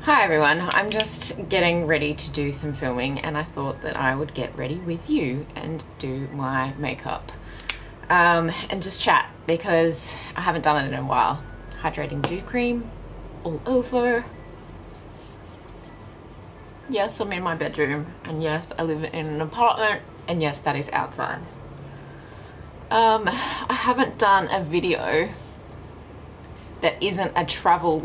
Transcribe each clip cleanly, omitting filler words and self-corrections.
Hi everyone, I'm just getting ready to do some filming and I thought that I would get ready with you and do my makeup and just chat because I haven't done it in a while. Hydrating dew cream all over. Yes, I'm in my bedroom, and yes, I live in an apartment, and yes, that is outside. I haven't done a video that isn't a travel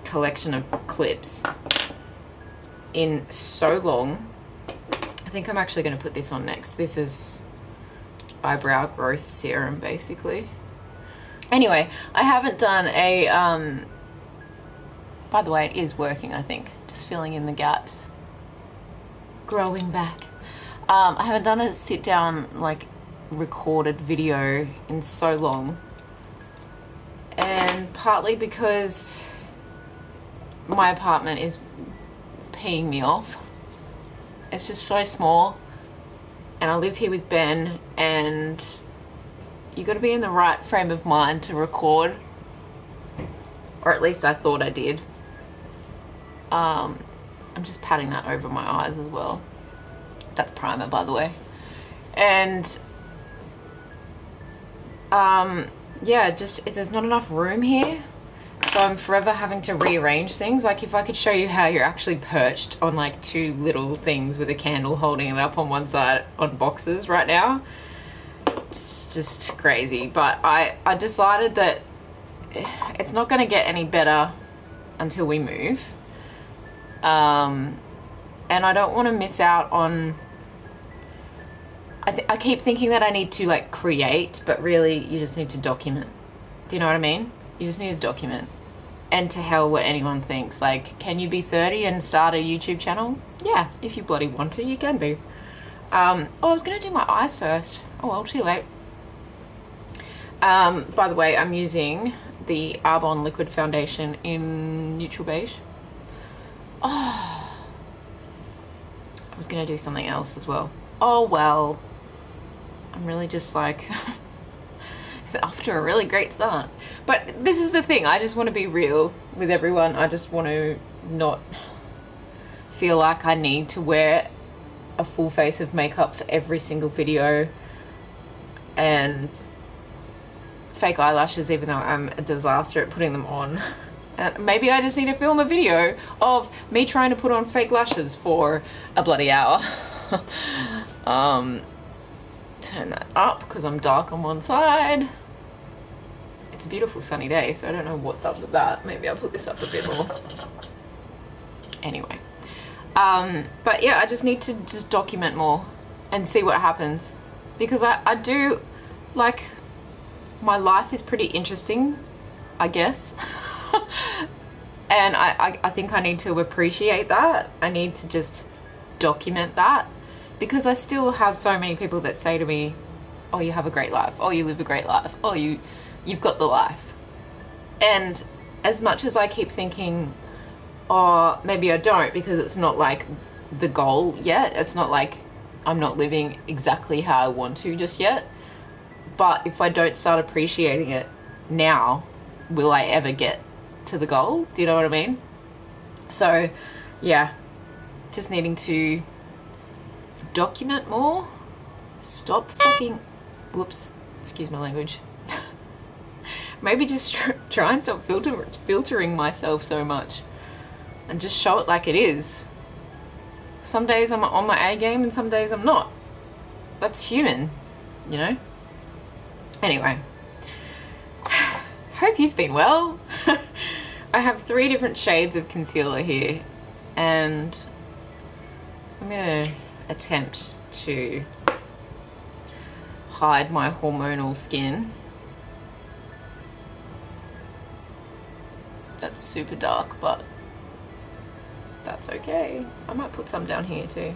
collection of clips in so long. I think I'm actually going to put this on next. This is eyebrow growth serum basically. Anyway, I haven't done a by the way, it is working, I think, just filling in the gaps, growing back. I haven't done a sit down recorded video in so long, and partly because my apartment is peeing me off. It's just so small, and I live here with Ben, and you got to be in the right frame of mind to record, or at least I thought I did. I'm just patting that over my eyes as well. That's primer, by the way. And yeah, just there's not enough room here, so I'm forever having to rearrange things. Like, if I could show you how you're actually perched on two little things with a candle holding it up on one side on boxes right now, it's just crazy. But I decided that it's not going to get any better until we move, and I don't want to miss out on. I keep thinking that I need to create, but really you just need to document. Do you know what I mean? You just need to document. And to hell what anyone thinks. Can you be 30 and start a YouTube channel? Yeah, if you bloody want to, you can be. Oh, I was going to do my eyes first. Oh well, too late. By the way, I'm using the Arbonne Liquid Foundation in Neutral Beige. Oh, I was going to do something else as well. Oh well. I'm really just after a really great start. But this is the thing, I just want to be real with everyone. I just want to not feel like I need to wear a full face of makeup for every single video, and fake eyelashes, even though I'm a disaster at putting them on. And maybe I just need to film a video of me trying to put on fake lashes for a bloody hour. Turn that up because I'm dark on one side. It's a beautiful sunny day, so I don't know what's up with that. Maybe I'll put this up a bit more. Anyway, but yeah, I just need to just document more and see what happens, because I do my life is pretty interesting, I guess. And I think I need to appreciate that. I need to just document that, because I still have so many people that say to me, oh, you have a great life, oh, you live a great life, oh, you've got the life. And as much as I keep thinking, oh, maybe I don't, because it's not the goal yet, it's not I'm not living exactly how I want to just yet, but if I don't start appreciating it now, will I ever get to the goal? Do you know what I mean? So yeah, just needing to document more. Stop fucking, whoops, excuse my language. Maybe just try and stop filtering myself so much and just show it like it is. Some days I'm on my A game and some days I'm not. That's human, you know? Anyway, hope you've been well. I have 3 different shades of concealer here, and I'm gonna attempt to hide my hormonal skin. That's super dark, but that's okay. I might put some down here too.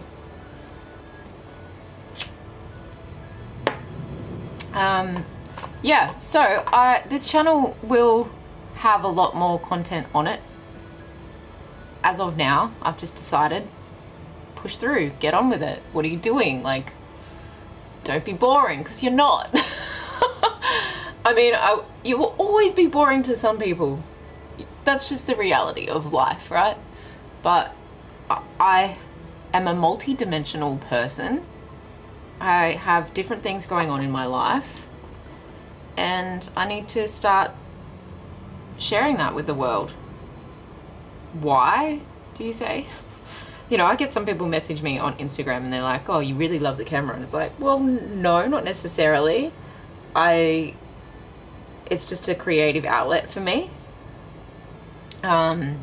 Yeah, so this channel will have a lot more content on it. As of now, I've just decided, push through, get on with it. What are you doing? Don't be boring, because you're not. I mean, you will always be boring to some people. that's just the reality of life, right? But I am a multi-dimensional person. I have different things going on in my life, and I need to start sharing that with the world. Why, do you say? You know, I get some people message me on Instagram and they're like, oh, you really love the camera. And it's like, well, no, not necessarily. It's just a creative outlet for me. And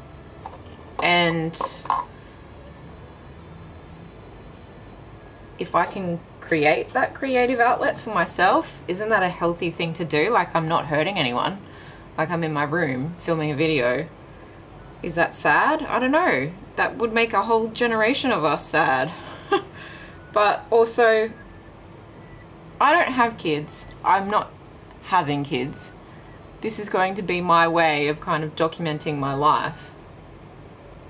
if I can create that creative outlet for myself, isn't that a healthy thing to do? Like, I'm not hurting anyone. Like, I'm in my room filming a video. Is that sad? I don't know. That would make a whole generation of us sad. But also, I don't have kids. I'm not having kids. This is going to be my way of kind of documenting my life.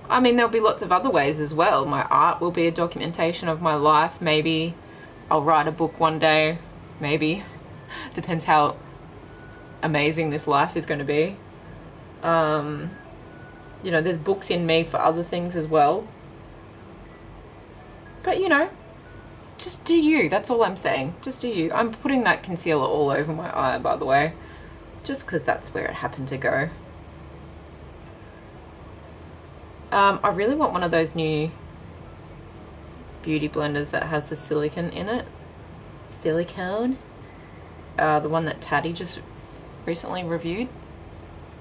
I mean, there'll be lots of other ways as well. My art will be a documentation of my life. Maybe I'll write a book one day. Maybe. Depends how amazing this life is going to be. You know, there's books in me for other things as well. But, you know, just do you. That's all I'm saying. Just do you. I'm putting that concealer all over my eye, by the way. Just because that's where it happened to go. I really want one of those new beauty blenders that has the silicone in it. Silicone. The one that Taddy just recently reviewed.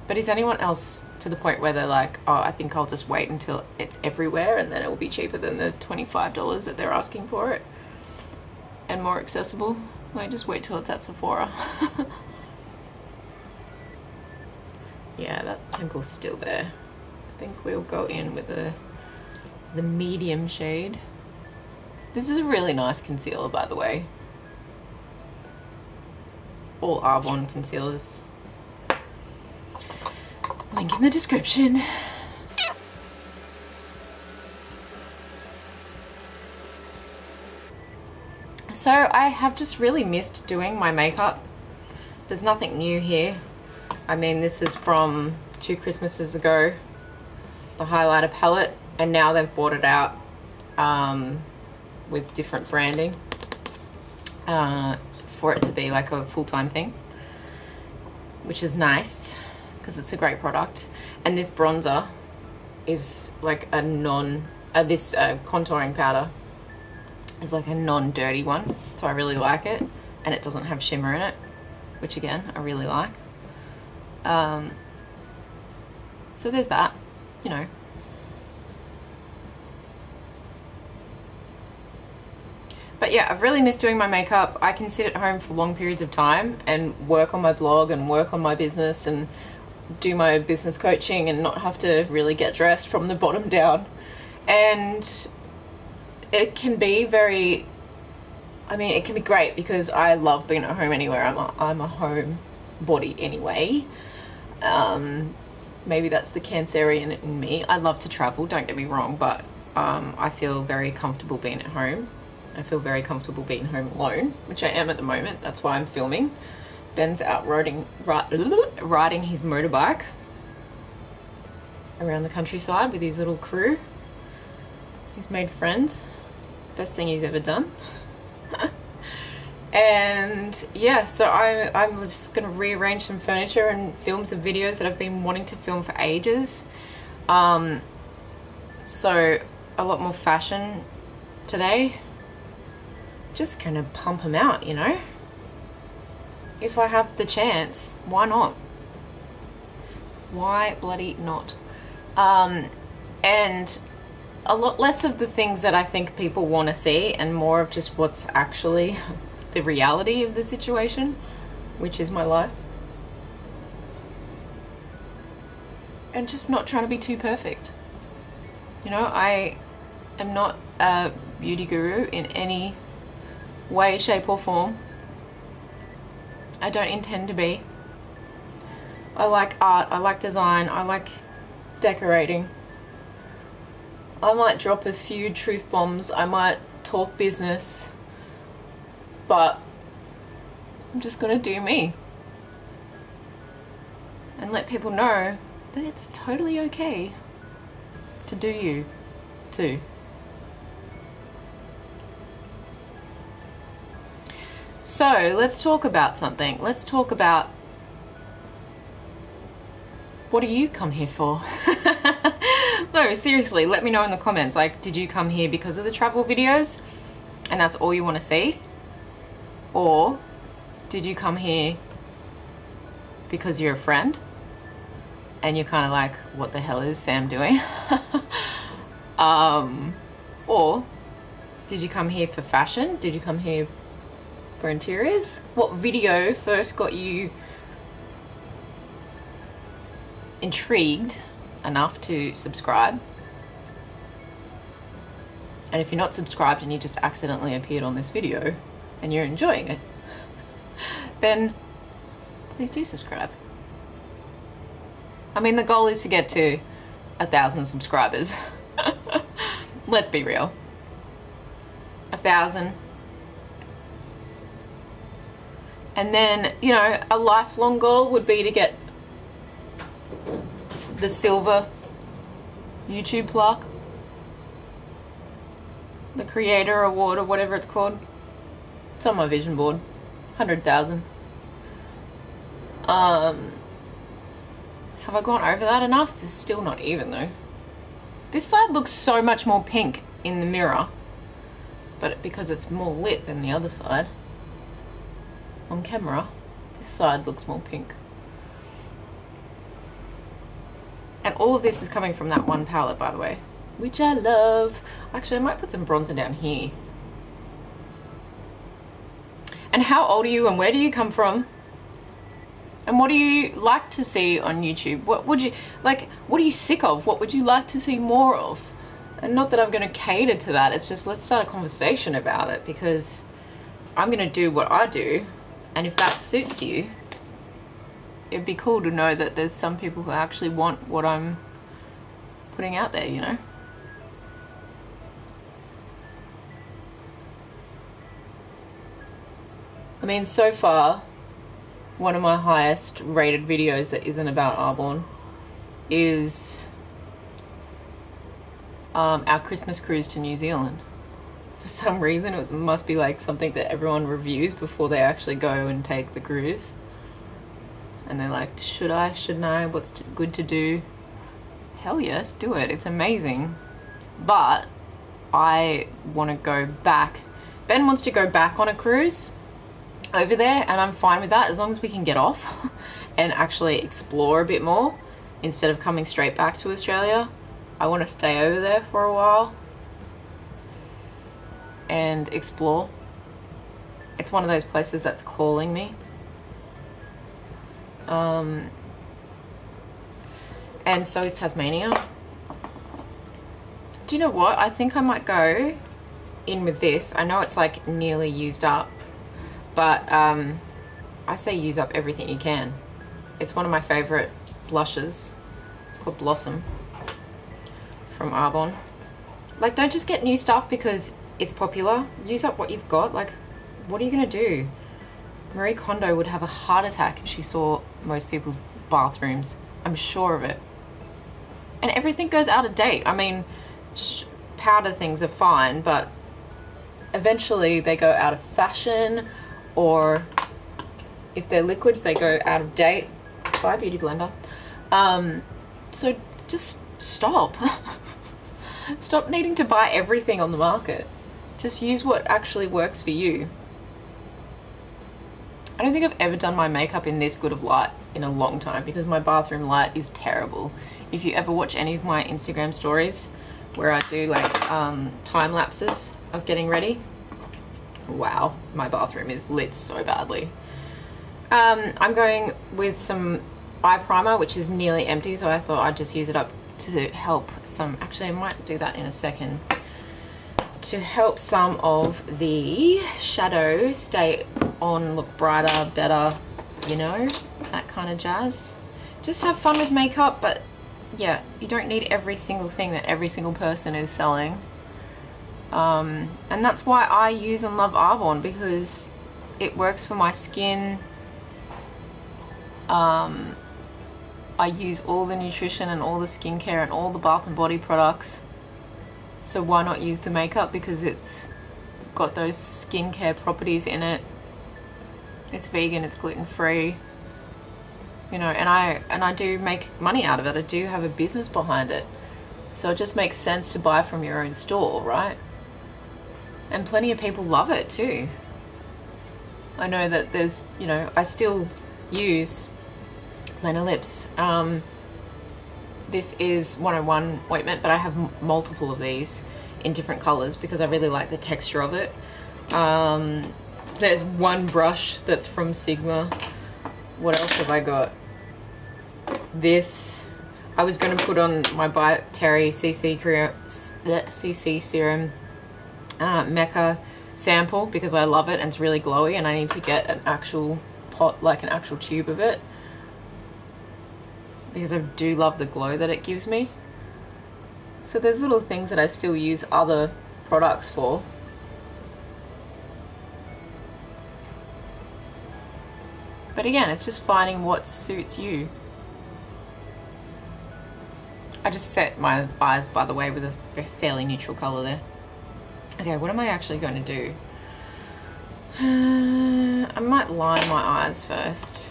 But is anyone else to the point where they're like, oh, I think I'll just wait until it's everywhere and then it will be cheaper than the $25 that they're asking for it? And more accessible? Like, just wait till it's at Sephora. Yeah, that pimple's still there. I think we'll go in with the medium shade. This is a really nice concealer, by the way. All Arbonne concealers. Link in the description. So I have just really missed doing my makeup. There's nothing new here. I mean, this is from 2 Christmases ago, the highlighter palette, and now they've brought it out with different branding for it to be like a full-time thing, which is nice because it's a great product. And this bronzer is like a this contouring powder is like a non-dirty one, so I really like it, and it doesn't have shimmer in it, which again I really like. So there's that, you know. But yeah, I've really missed doing my makeup. I can sit at home for long periods of time and work on my blog and work on my business and do my business coaching and not have to really get dressed from the bottom down. And it can be very, I mean, it can be great because I love being at home anywhere. I'm a home body anyway. Maybe that's the Cancerian in me. I love to travel, don't get me wrong, but I feel very comfortable being at home. I feel very comfortable being home alone, which I am at the moment. That's why I'm filming. Ben's out riding his motorbike around the countryside with his little crew. He's made friends. Best thing he's ever done. And yeah, so I'm just gonna rearrange some furniture and film some videos that I've been wanting to film for ages. So a lot more fashion today. Just gonna pump them out, you know? If I have the chance, why not? Why bloody not? And a lot less of the things that I think people want to see and more of just what's actually the reality of the situation, which is my life. And just not trying to be too perfect. You know, I am not a beauty guru in any way, shape or form. I don't intend to be. I like art, I like design, I like decorating. I might drop a few truth bombs, I might talk business, but I'm just gonna do me and let people know then it's totally okay to do you too. So let's talk about something. Let's talk about, what do you come here for? No, seriously, let me know in the comments. Like, did you come here because of the travel videos and that's all you want to see? Or did you come here because you're a friend and you're kind of like, what the hell is Sam doing? Or did you come here for fashion? Did you come here for interiors? What video first got you intrigued enough to subscribe? And if you're not subscribed and you just accidentally appeared on this video and you're enjoying it, then please do subscribe. I mean, the goal is to get to 1,000 subscribers. Let's be real. 1,000. And then, you know, a lifelong goal would be to get the silver YouTube plaque, the creator award or whatever it's called. It's on my vision board. 100,000. Have I gone over that enough? It's still not even though. This side looks so much more pink in the mirror, but because it's more lit than the other side on camera, this side looks more pink. And all of this is coming from that one palette, by the way, which I love. Actually, I might put some bronzer down here. And how old are you and where do you come from? And what do you like to see on YouTube? What would you, like, what are you sick of? What would you like to see more of? And not that I'm going to cater to that. It's just, let's start a conversation about it, because I'm going to do what I do. And if that suits you, it'd be cool to know that there's some people who actually want what I'm putting out there, you know? I mean, so far, one of my highest rated videos that isn't about Arbonne is our Christmas cruise to New Zealand. For some reason, it must be like something that everyone reviews before they actually go and take the cruise. And they're like, should I, shouldn't I, what's good to do? Hell yes, do it, it's amazing. But I want to go back. Ben wants to go back on a cruise over there, and I'm fine with that as long as we can get off and actually explore a bit more instead of coming straight back to Australia. I want to stay over there for a while and explore. It's one of those places that's calling me. And so is Tasmania. Do you know what? I think I might go in with this. I know it's like nearly used up, but I say use up everything you can. It's one of my favorite blushes. It's called Blossom from Arbonne. Like, don't just get new stuff because it's popular. Use up what you've got. Like, what are you gonna do? Marie Kondo would have a heart attack if she saw most people's bathrooms. I'm sure of it. And everything goes out of date. I mean, powder things are fine, but eventually they go out of fashion, or if they're liquids, they go out of date. Bye, Beauty Blender. So just stop. Stop needing to buy everything on the market. Just use what actually works for you. I don't think I've ever done my makeup in this good of light in a long time, because my bathroom light is terrible. If you ever watch any of my Instagram stories where I do like time lapses of getting ready, wow, my bathroom is lit so badly. I'm going with some eye primer, which is nearly empty, so I thought I'd just use it up to help some, actually I might do that in a second, to help some of the shadow stay on, look brighter, better, you know, that kind of jazz. Just have fun with makeup, but yeah, you don't need every single thing that every single person is selling. And that's why I use and love Arbonne, because it works for my skin. I I use all the nutrition and all the skincare and all the bath and body products. So why not use the makeup, because it's got those skincare properties in it. It's vegan, it's gluten-free. You know, and I do make money out of it. I do have a business behind it. So it just makes sense to buy from your own store, right? And plenty of people love it too. I know that there's, you know, I still use Lena Lips. This is 101 ointment, but I have multiple of these in different colors because I really like the texture of it. There's one brush that's from Sigma. What else have I got? This, I was going to put on my By Terry CC Serum Mecca sample because I love it and it's really glowy, and I need to get an actual pot, like an actual tube of it, because I do love the glow that it gives me. So there's little things that I still use other products for. But again, it's just finding what suits you. I just set my eyes, by the way, with a fairly neutral color there. Okay, what am I actually going to do? I might line my eyes first.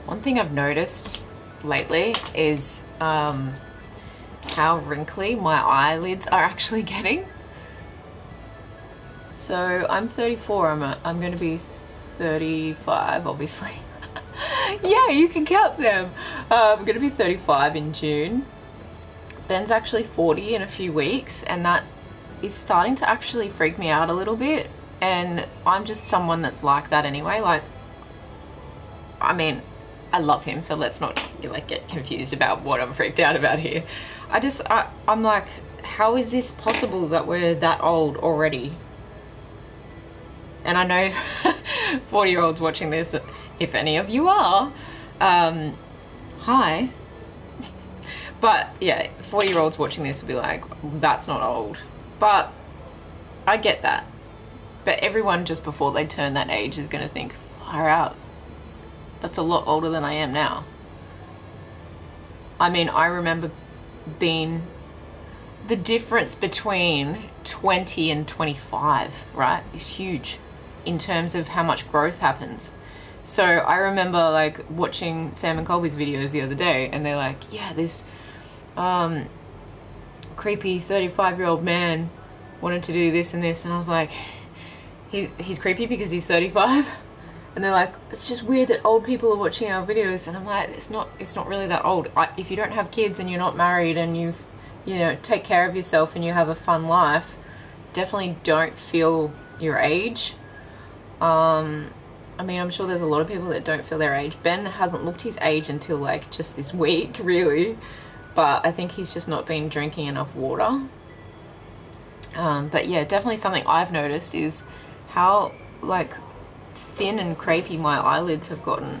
One thing I've noticed lately is how wrinkly my eyelids are actually getting. So I'm 34, I'm going to be 35, obviously. Yeah, you can count, Sam. I'm going to be 35 in June. Ben's actually 40 in a few weeks, and that is starting to actually freak me out a little bit. And I'm just someone that's like that anyway. Like, I mean, I love him, so let's not like get confused about what I'm freaked out about here. I'm like, how is this possible that we're that old already? And I know 40-year-olds watching this, if any of you are, hi. But yeah, 40-year-olds watching this will be like, that's not old. But I get that. But everyone just before they turn that age is going to think, far out. That's a lot older than I am now. I mean, I remember being the difference between 20 and 25, right, is huge in terms of how much growth happens. So I remember like watching Sam and Colby's videos the other day, and they're like, yeah, this creepy 35-year-old man wanted to do this and this, and I was like, he's creepy because he's 35? And they're like, it's just weird that old people are watching our videos. And I'm like, it's not really that old. If you don't have kids and you're not married and you know, take care of yourself and you have a fun life, definitely don't feel your age. I mean, I'm sure there's a lot of people that don't feel their age. Ben hasn't looked his age until like just this week, really. But I think he's just not been drinking enough water. But yeah, definitely something I've noticed is how like thin and crepey my eyelids have gotten,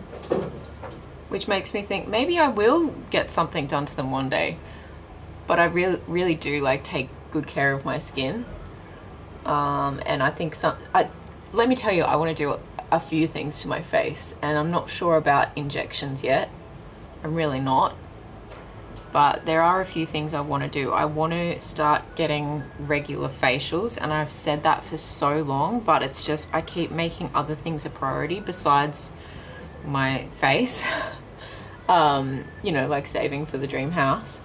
which makes me think maybe I will get something done to them one day. But I really do like take good care of my skin. And I think let me tell you, I want to do a few things to my face, and I'm not sure about injections yet. I'm really not. But there are a few things I want to do. I want to start getting regular facials, and I've said that for so long, but it's just I keep making other things a priority besides my face. You know, like saving for the dream house,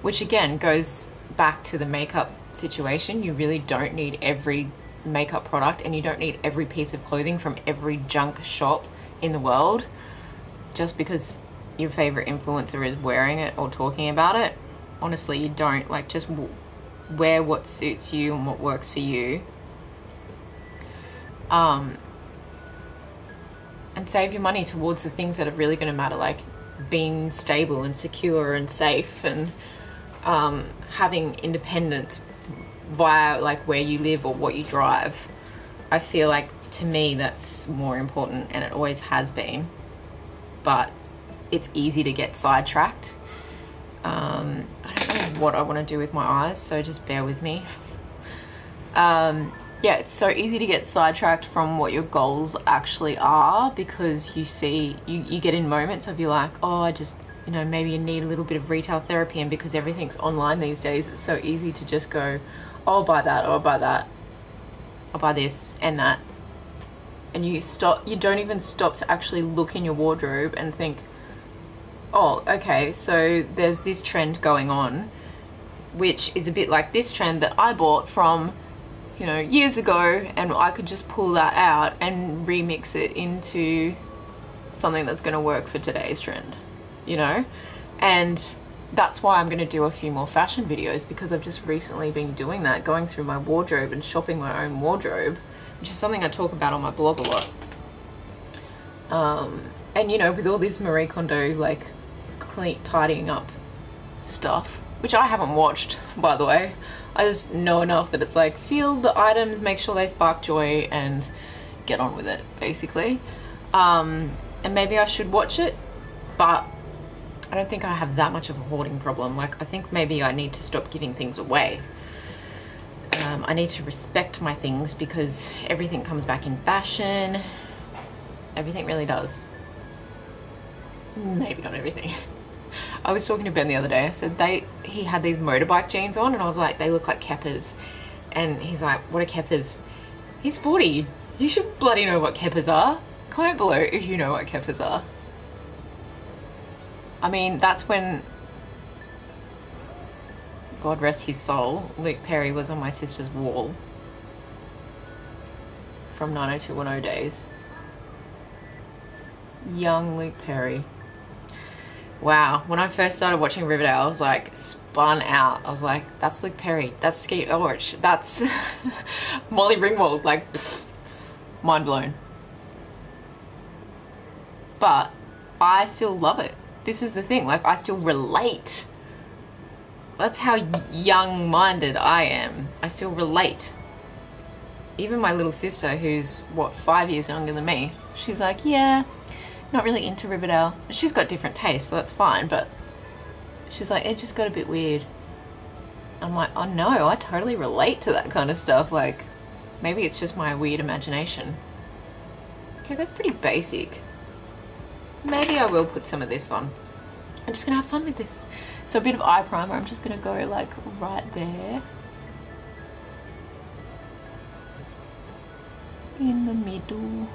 which again goes back to the makeup situation. You really don't need every makeup product, and you don't need every piece of clothing from every junk shop in the world just because your favorite influencer is wearing it or talking about it. Honestly, you don't. Like, just wear what suits you and what works for you, and save your money towards the things that are really going to matter, like being stable and secure and safe, and having independence via like where you live or what you drive. I feel like, to me, that's more important, and it always has been. But it's easy to get sidetracked. I don't know what I want to do with my eyes, so just bear with me. yeah, it's so easy to get sidetracked from what your goals actually are, because you get in moments of you're like, oh, I just, you know, maybe you need a little bit of retail therapy, and because everything's online these days, it's so easy to just go, oh, I'll buy that, or I'll buy that, I'll buy this and that. And you don't even stop to actually look in your wardrobe and think, oh, okay, so there's this trend going on, which is a bit like this trend that I bought from, you know, years ago, and I could just pull that out and remix it into something that's going to work for today's trend, you know? And that's why I'm going to do a few more fashion videos, because I've just recently been doing that, going through my wardrobe and shopping my own wardrobe, which is something I talk about on my blog a lot. And you know, with all this Marie Kondo like tidying up stuff, which I haven't watched, by the way, I just know enough that it's like, feel the items, make sure they spark joy, and get on with it, basically. And maybe I should watch it, but I don't think I have that much of a hoarding problem. Like, I think maybe I need to stop giving things away. I need to respect my things, because everything comes back in fashion. Everything really does. Maybe not everything. I was talking to Ben the other day. I said he had these motorbike jeans on, and I was like, they look like keppers. And he's like, what are keppers? He's 40. You should bloody know what keppers are. Comment below if you know what keppers are. I mean, that's when, God rest his soul, Luke Perry was on my sister's wall from 90210 days. Young Luke Perry. Wow, when I first started watching Riverdale, I was like spun out. I was like, that's Luke Perry, that's Skeet Ulrich, that's Molly Ringwald, like, pfft, mind blown. But I still love it. This is the thing, like, I still relate. That's how young-minded I am. I still relate. Even my little sister, who's, what, 5 years younger than me, she's like, yeah, not really into Riverdale. She's got different tastes, so that's fine, but she's like, it just got a bit weird. I'm like, oh no, I totally relate to that kind of stuff. Like, maybe it's just my weird imagination. Okay, that's pretty basic. Maybe I will put some of this on. I'm just gonna have fun with this. So a bit of eye primer, I'm just gonna go like right there. In the middle.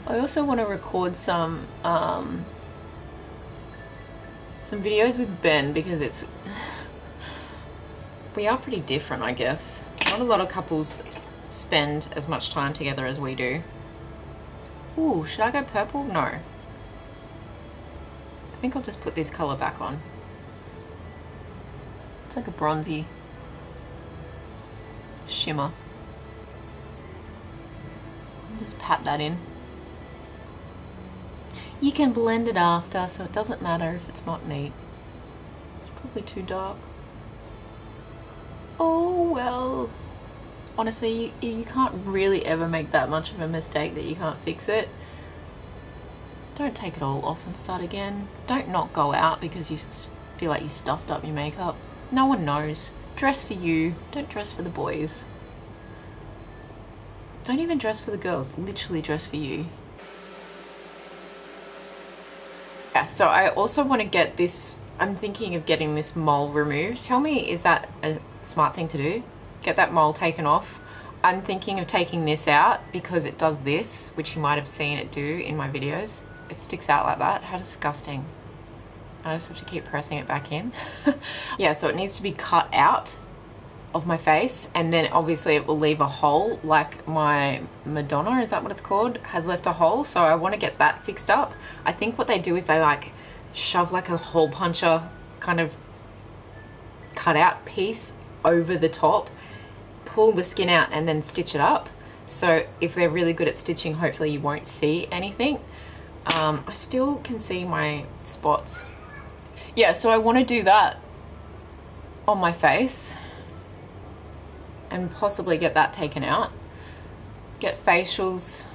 I also want to record some videos with Ben, because we are pretty different, I guess. Not a lot of couples spend as much time together as we do. Ooh, should I go purple? No. I think I'll just put this color back on. It's like a bronzy shimmer. Just pat that in. You can blend it after, so it doesn't matter if it's not neat. It's probably too dark. Oh well. Honestly, you can't really ever make that much of a mistake that you can't fix it. Don't take it all off and start again. Don't not go out because you feel like you stuffed up your makeup. No one knows. Dress for you. Don't dress for the boys. Don't even dress for the girls. Literally dress for you. Yeah, so I also want to get this, I'm thinking of getting this mole removed. Tell me, is that a smart thing to do? Get that mole taken off. I'm thinking of taking this out because it does this, which you might have seen it do in my videos. It sticks out like that. How disgusting. I just have to keep pressing it back in. Yeah, so it needs to be cut out of my face, and then obviously it will leave a hole, like my Madonna, is that what it's called, has left a hole. So I want to get that fixed up. I think what they do is they like shove like a hole puncher kind of cut out piece over the top, pull the skin out, and then stitch it up. So if they're really good at stitching, hopefully you won't see anything. I still can see my spots. Yeah, so I want to do that on my face and possibly get that taken out. Get facials,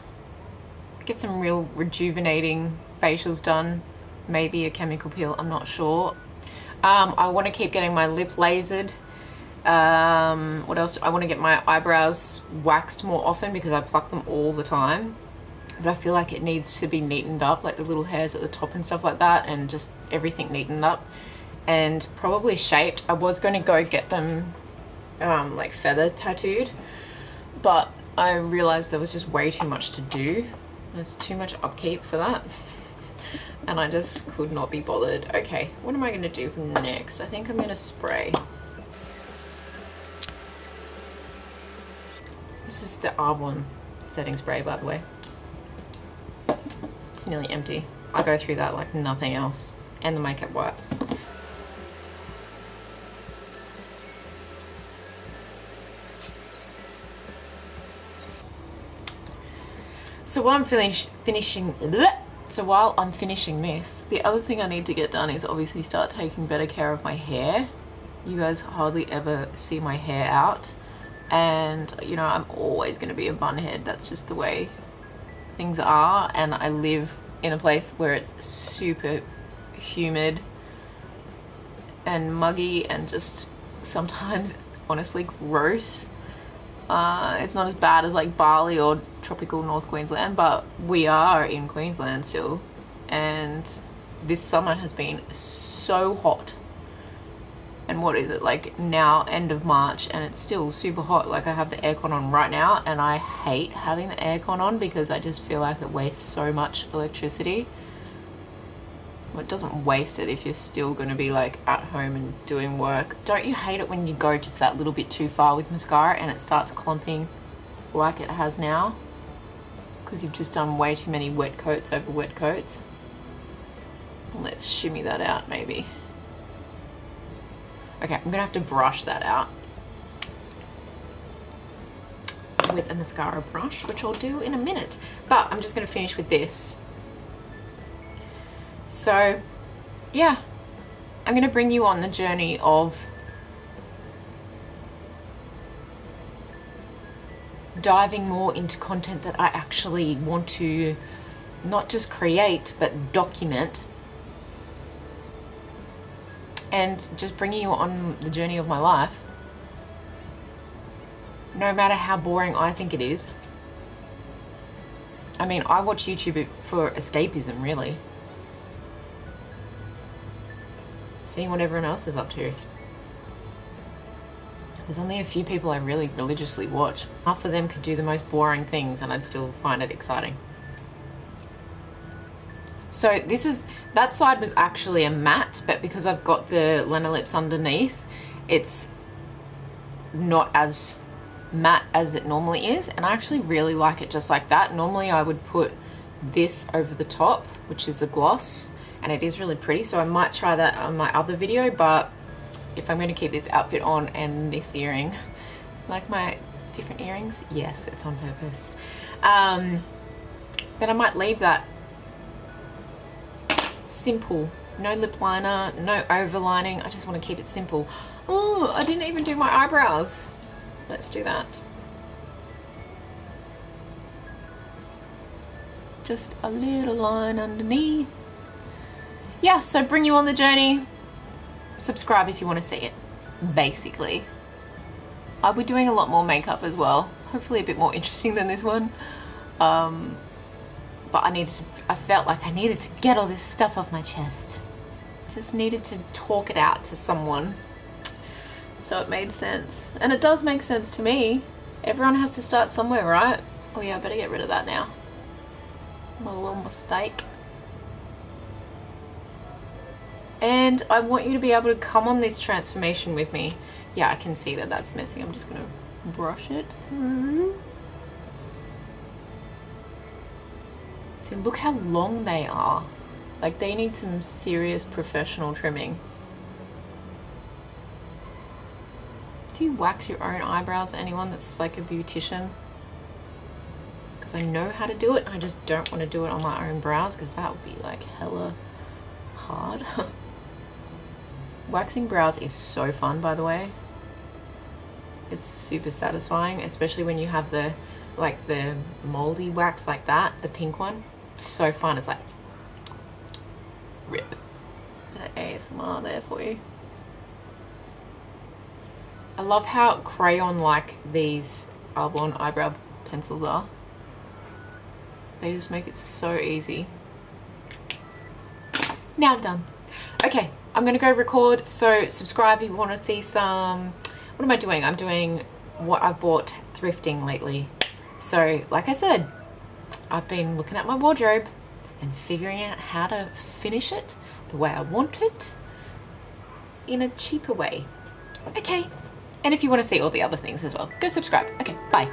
get some real rejuvenating facials done, maybe a chemical peel, I'm not sure. I want to keep getting my lip lasered. What else? I want to get my eyebrows waxed more often because I pluck them all the time. But I feel like it needs to be neatened up, like the little hairs at the top and stuff like that, and just everything neatened up. And probably shaped. I was going to go get them like feather tattooed, but I realized there was just way too much to do. There's too much upkeep for that. And I just could not be bothered. Okay, what am I going to do next? I think I'm going to spray. This is the R1 setting spray, by the way. It's nearly empty. I go through that like nothing else. And the makeup wipes. So while I'm finishing this, the other thing I need to get done is obviously start taking better care of my hair. You guys hardly ever see my hair out. And, you know, I'm always going to be a bun head. That's just the way things are. And I live in a place where it's super humid and muggy and just sometimes honestly gross. It's not as bad as like Bali or tropical North Queensland, but we are in Queensland still. And this summer has been so hot. And what is it, like now, end of March, and it's still super hot. Like I have the aircon on right now, and I hate having the aircon on because I just feel like it wastes so much electricity. Well, it doesn't waste it if you're still going to be like at home and doing work. Don't you hate it when you go just that little bit too far with mascara and it starts clumping like it has now? Because you've just done way too many wet coats over wet coats. Let's shimmy that out maybe. Okay, I'm gonna have to brush that out with a mascara brush, which I'll do in a minute. But I'm just gonna finish with this. So, yeah, I'm gonna bring you on the journey of diving more into content that I actually want to not just create, but document. And just bringing you on the journey of my life, no matter how boring I think it is. I mean, I watch YouTube for escapism, really. Seeing what everyone else is up to. There's only a few people I really religiously watch. Half of them could do the most boring things and I'd still find it exciting. So that side was actually a matte, but because I've got the Lenolips underneath, it's not as matte as it normally is, and I actually really like it just like that. Normally I would put this over the top, which is a gloss, and it is really pretty, so I might try that on my other video. But if I'm going to keep this outfit on and this earring, like my different earrings, yes, it's on purpose, then I might leave that simple. No lip liner, no overlining. I just want to keep it simple. Oh, I didn't even do my eyebrows. Let's do that. Just a little line underneath. Yeah, so bring you on the journey. Subscribe if you want to see it, basically. I'll be doing a lot more makeup as well. Hopefully a bit more interesting than this one. But I felt like I needed to get all this stuff off my chest. Just needed to talk it out to someone. So it made sense. And it does make sense to me. Everyone has to start somewhere, right? Oh yeah, I better get rid of that now. My little mistake. And I want you to be able to come on this transformation with me. Yeah, I can see that that's messy. I'm just gonna brush it through. See, look how long they are. Like, they need some serious professional trimming. Do you wax your own eyebrows? Anyone that's like a beautician? Because I know how to do it. I just don't want to do it on my own brows because that would be like hella hard. Waxing brows is so fun, by the way. It's super satisfying, especially when you have the moldy wax like that, the pink one. It's so fun. It's like rip. ASMR there for you. I love how crayon-like these Arbonne eyebrow pencils are. They just make it so easy. Now I'm done. Okay, I'm gonna go record, so subscribe if you want to see some... What am I doing? I'm doing what I've bought thrifting lately. So, like I said, I've been looking at my wardrobe and figuring out how to finish it the way I want it in a cheaper way. Okay, and if you want to see all the other things as well, go subscribe. Okay, bye.